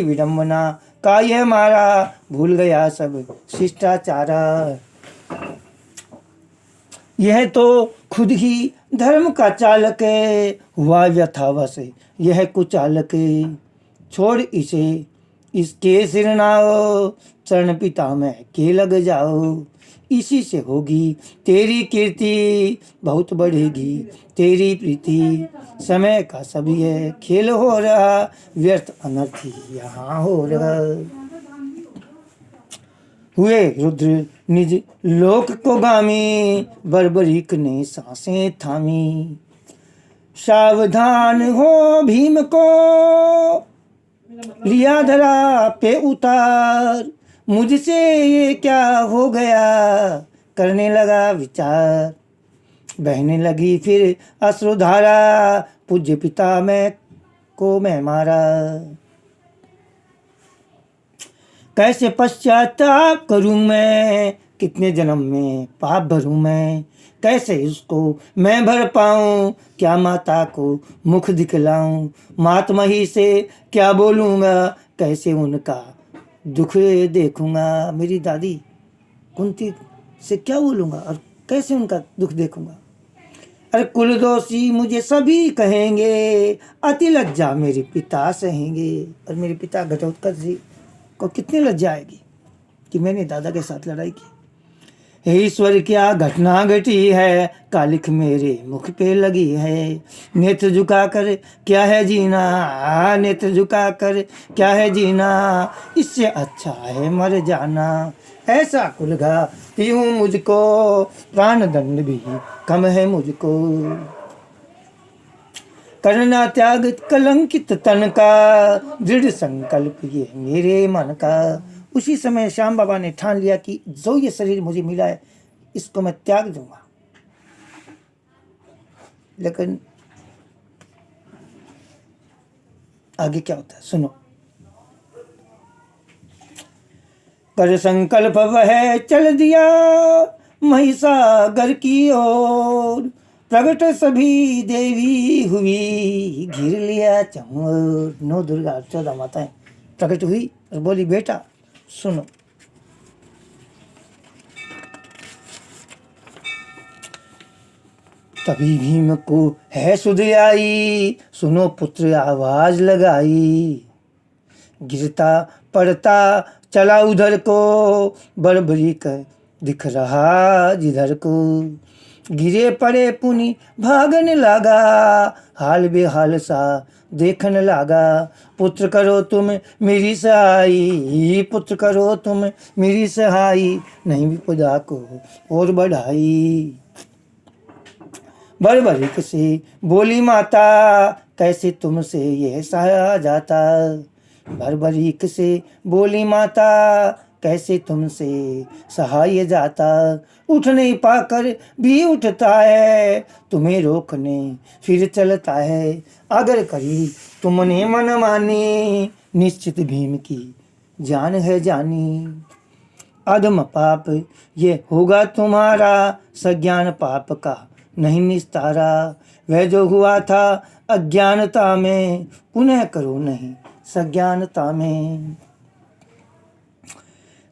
विडम्बना का यह मारा, भूल गया सब शिष्टाचारा। यह तो खुद ही धर्म का चालक है, हुआ व्यथावश यह कुचालक। छोड़ इसे इसके सिर नाओ, चरण पितामह के लग जाओ। इसी से होगी तेरी कीर्ति, बहुत बढ़ेगी तेरी प्रीति। समय का सभी है खेल हो रहा, व्यर्थ अनर्थ यहाँ हो रहा। हुए रुद्र निज लोक को गामी, बर्बरीक ने सांसें थामी। सावधान हो भीम को लिया धरा पे उतार, मुझसे ये क्या हो गया करने लगा विचार। बहने लगी फिर अश्रुधारा, पूज्य पिता मैं को मैं मारा। कैसे पश्चाताप करूं मैं, कितने जन्म में पाप भरूं मैं। कैसे इसको मैं भर पाऊं, क्या माता को मुख दिखलाऊं। मातम ही से क्या बोलूँगा, कैसे उनका दुख देखूंगा। मेरी दादी कुंती से क्या बोलूँगा और कैसे उनका दुख देखूंगा। अरे कुल दोषी मुझे सभी कहेंगे, अति लज्जा मेरे पिता सहेंगे। और मेरे पिता घटोत्कच जी को कितनी लज्जा आएगी कि मैंने दादा के साथ लड़ाई की। हे ईश्वर क्या घटना घटी है, कालिख मेरे मुख पे लगी है। नेत्र झुकाकर क्या है जीना, नेत्र झुकाकर क्या है जीना। इससे अच्छा है मर जाना। ऐसा कुलगा पीऊँ मुझको, प्राण दंड भी कम है मुझको। करना त्याग कलंकित तन का, दृढ़ संकल्प ये मेरे मन का। उसी समय श्याम बाबा ने ठान लिया कि जो ये शरीर मुझे मिला है इसको मैं त्याग दूंगा। लेकिन आगे क्या होता है सुनो। कर संकल्प वह चल दिया महिसागर की ओर। प्रगट सभी देवी हुई, घिर लिया चमोर। 9 दुर्गा 14 माताएं प्रकट हुई और बोली बेटा सुनो। तभी भीम को है सुध आई, सुनो पुत्र आवाज लगाई। गिरता पड़ता चला उधर को, बर्बरीक दिख रहा जिधर को। गिरे पड़े पुनि भागने लगा, हाल बेहाल सा देखने लगा। पुत्र करो तुम मेरी सहाई, पुत्र करो तुम मेरी सहाई, नहीं विपदा को और बढ़ाई। बड़बड़िक से बोली माता, कैसे तुमसे यह सहा जाता। बड़बड़िक से बोली माता, कैसे तुमसे सहाय जाता। उठ नहीं पाकर भी उठता है, तुम्हें रोकने फिर चलता है। अगर करी तुमने मन मानी, निश्चित भीम की जान है जानी। अधम पाप ये होगा तुम्हारा, सज्ञान पाप का नहीं निस्तारा। वह जो हुआ था अज्ञानता में, पुनः करो नहीं सज्ञानता में।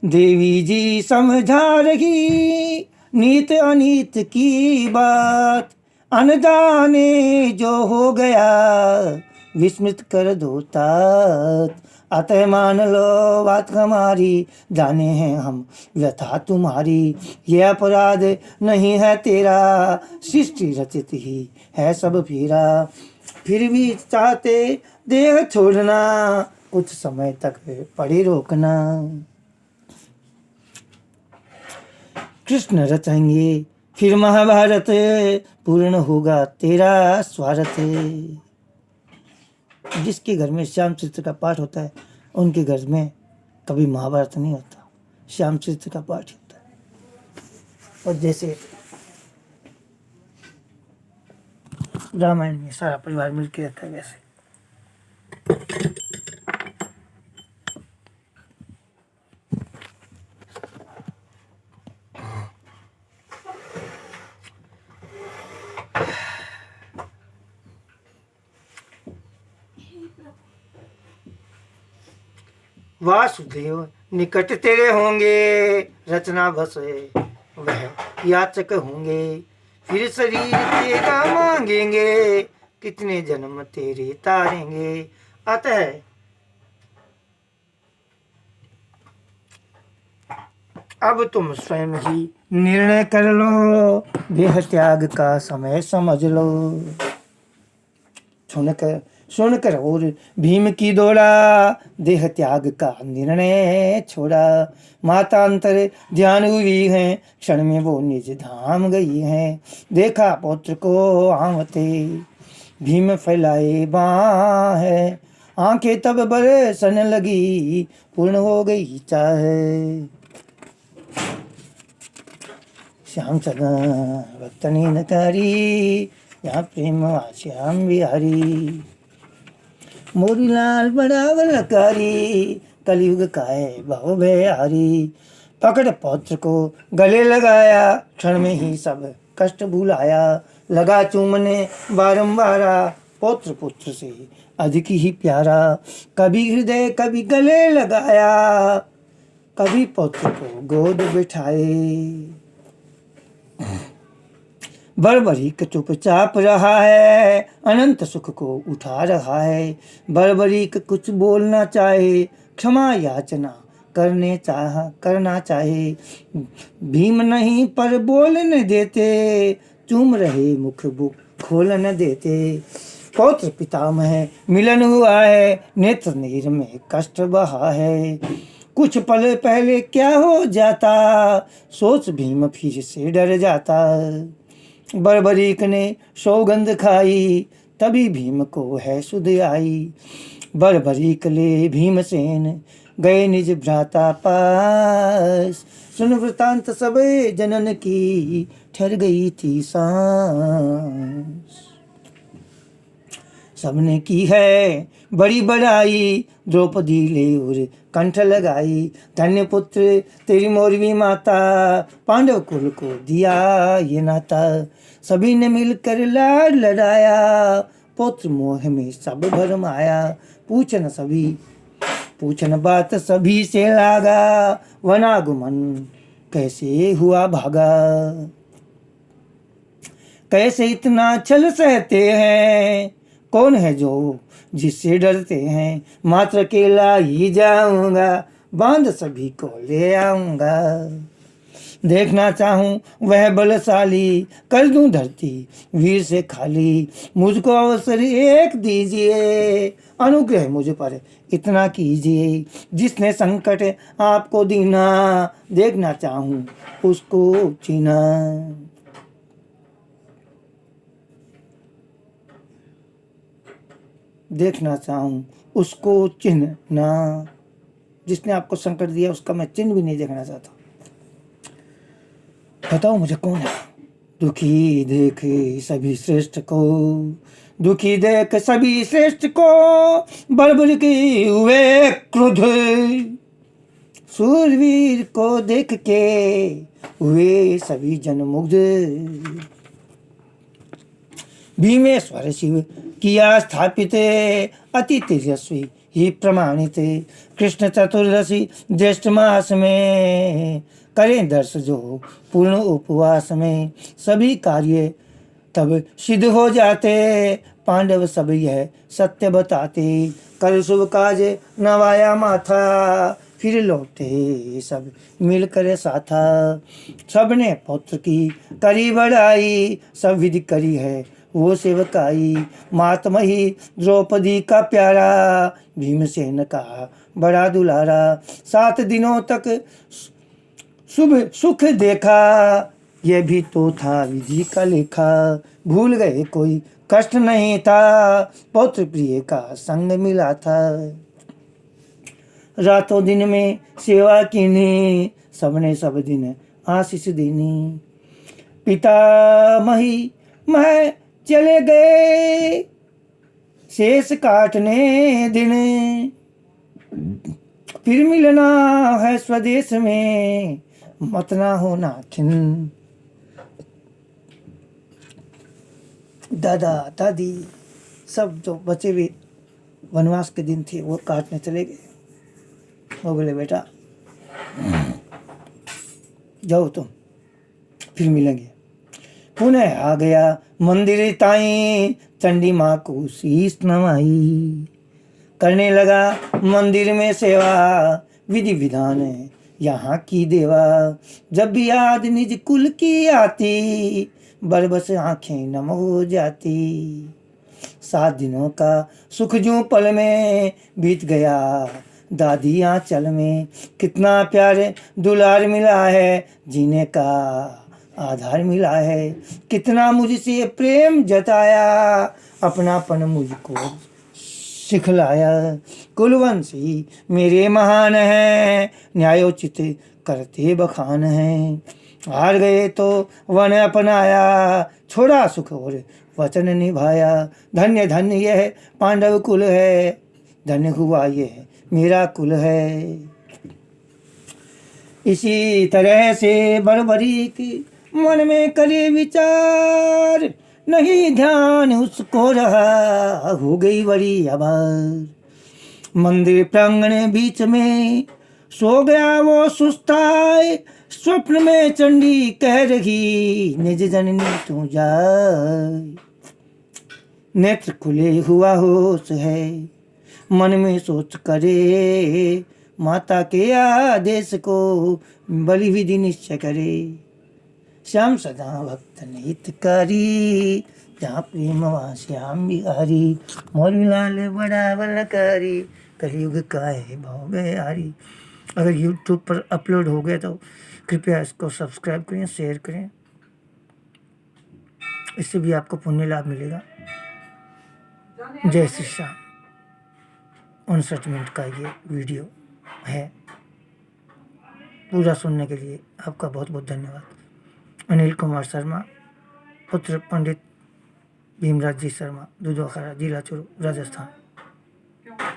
देवी जी समझा रही नीत अनीत की बात, अनजाने जो हो गया विस्मृत कर दो तात। अतः मान लो बात हमारी, जाने हैं हम व्यथा तुम्हारी। यह अपराध नहीं है तेरा, सृष्टि रचित ही है सब फेरा। फिर भी चाहते देह छोड़ना, कुछ समय तक पड़े रोकना। कृष्ण रचेंगे फिर महाभारत, पूर्ण होगा तेरा स्वार्थ। जिसके घर में श्याम चरित्र का पाठ होता है, उनके घर में कभी महाभारत नहीं होता, श्याम चरित्र का पाठ होता है। और जैसे रामायण में सारा परिवार मिलकर रहता है, वैसे वासुदेव निकट तेरे होंगे, रचना बस वह याचक होंगे। फिर शरीर तेरा मांगेंगे, कितने जन्म तेरे तारेंगे। अतः अब तुम स्वयं ही निर्णय कर लो, देह त्याग का समय समझ लो। सुनकर और भीम की दौड़ा, देह त्याग का निर्णय छोड़ा। माता अंतर ध्यान हुई है, क्षण में वो निज धाम गई है। देखा पुत्र को आमते, भीम फैलाए बाहें। आंखें तब बरसन लगी, पूर्ण हो गई चाहे। श्याम सदा भक्त नीनकारी, यहाँ प्रेम श्याम बिहारी। मोरी लाल बड़ा बलकारी, कलयुग का है बहु बिहारी। पकड़ पौत्र को गले लगाया, क्षण में ही सब कष्ट भुलाया। लगा चूमने बारंबारा, पौत्र पुत्र से अधिक ही प्यारा। कभी हृदय कभी गले लगाया, कभी पौत्र को गोद बिठाए। बड़बड़िक चुपचाप रहा है, अनंत सुख को उठा रहा है। बड़बड़िक कुछ बोलना चाहे, क्षमा याचना करना चाहे। भीम नहीं पर बोलने देते, चूम रहे मुख बुक खोल न देते। पौत्र पितामह मिलन हुआ है, नेत्र नीर में कष्ट बहा है। कुछ पल पहले क्या हो जाता, सोच भीम फिर से डर जाता। बड़बड़िक ने सौगंध खाई, तभी भीम को है सुध आई। बड़बड़िक ले भीमसेन गए निज भ्राता पास। सुन वृतांत सब जनन की, ठहर गई थी सांस। सबने की है बड़ी बड़ाई, द्रौपदी ले और कंठ लगाई। धन्य पुत्र तेरी मौरवी माता, पांडव कुल को दिया ये नाता। सभी ने मिलकर लाड लड़ाया, पुत्र मोह में सब भरम आया। पूछन बात सभी से लागा, वनागमन कैसे हुआ भागा। कैसे इतना छल सहते हैं, कौन है जो जिससे डरते हैं। मात्र अकेला ही जाऊंगा, बांध सभी को ले आऊंगा। देखना चाहूँ वह बलशाली, कर दूं धरती वीर से खाली। मुझको अवसर एक दीजिए, अनुग्रह मुझ पर इतना कीजिए। जिसने संकट आपको दीना, देखना चाहूँ उसको चीना। देखना चाहूँ उसको चिन्हना। जिसने आपको संकट दिया उसका मैं चिन्ह भी नहीं देखना चाहता। बताओ मुझे कौन है? दुखी देख सभी श्रेष्ठ को, दुखी देख सभी श्रेष्ठ को, बर्बर की हुए क्रुद्ध। सूरवीर को देख के हुए सभी जन मुग्ध। भीमेश्वर शिव किया स्थापित, अति तेजस्वी ही प्रमाणित। कृष्ण चतुर्दशी ज्येष्ठ मास में, करें दर्श जो पूर्ण उपवास में। सभी कार्य तब सिद्ध हो जाते, पांडव सब यह सत्य बताते। कर शुभ काज नवाया माथा, फिर लौटे सब मिलकर साथा। सबने पुत्र की करी बढ़ाई, सब विधि करी है वो सेवकाई। महात्मा ही द्रौपदी का प्यारा, भीमसेन का बड़ा दुलारा। 7 दिनों तक शुभ सुख देखा, यह भी तो था विधि का लेखा। भूल गए कोई कष्ट नहीं था, पौत्र प्रिय का संग मिला था। रातों दिन में सेवा कीनी, सबने सब दिन आशीष दीनी। पितामही मैं चले गए, शेष काटने दिन। फिर मिलना है स्वदेश में, मत ना होना खिन। दादा दादी सब जो बचे हुए वनवास के दिन थे वो काटने चले गए। वो बोले बेटा जाओ तुम, फिर मिलेंगे। पुनः आ गया मंदिर ताई, चंडी माँ को शीश नवाई। करने लगा मंदिर में सेवा, विधि विधान यहाँ की देवा। जब भी याद निज कुल की आती, बरबस आंखें नम हो जाती। 7 दिनों का सुख जो पल में बीत गया, दादी आंचल में। कितना प्यार दुलार मिला है, जीने का आधार मिला है। कितना मुझसे प्रेम जताया, अपनापन मुझको सिखलाया। कुलवंशी मेरे महान हैं, न्यायोचित करते बखान हैं। हार गए तो वन अपनाया, छोड़ा सुख और वचन निभाया। धन्य धन्य यह पांडव कुल है, धन्य हुआ यह मेरा कुल है। इसी तरह से बर्बरी की मन में करे विचार, नहीं ध्यान उसको रहा, हो गई बड़ी आभार। मंदिर प्रांगण बीच में सो गया वो सुस्ताए, स्वप्न में चंडी कह रही निज जननी तू जाए। नेत्र खुले हुआ होश है, मन में सोच करे, माता के आदेश को बलि विधि निश्चय करे। श्याम सदा भक्त हितकारी, जहाँ प्रेम वहाँ श्याम बिहारी। मौलवी लाल बड़ा बलकारी, कलयुग का है भाव बिहारी। अगर यूट्यूब पर अपलोड हो गए तो कृपया इसको सब्सक्राइब करें, शेयर करें, इससे भी आपको पुण्य लाभ मिलेगा। जय श्री श्याम। 59 मिनट का ये वीडियो है, पूरा सुनने के लिए आपका बहुत बहुत धन्यवाद। अनिल कुमार शर्मा, पुत्र पंडित भीमराज जी शर्मा, दुधवाखारा, जिला चूरू, राजस्थान।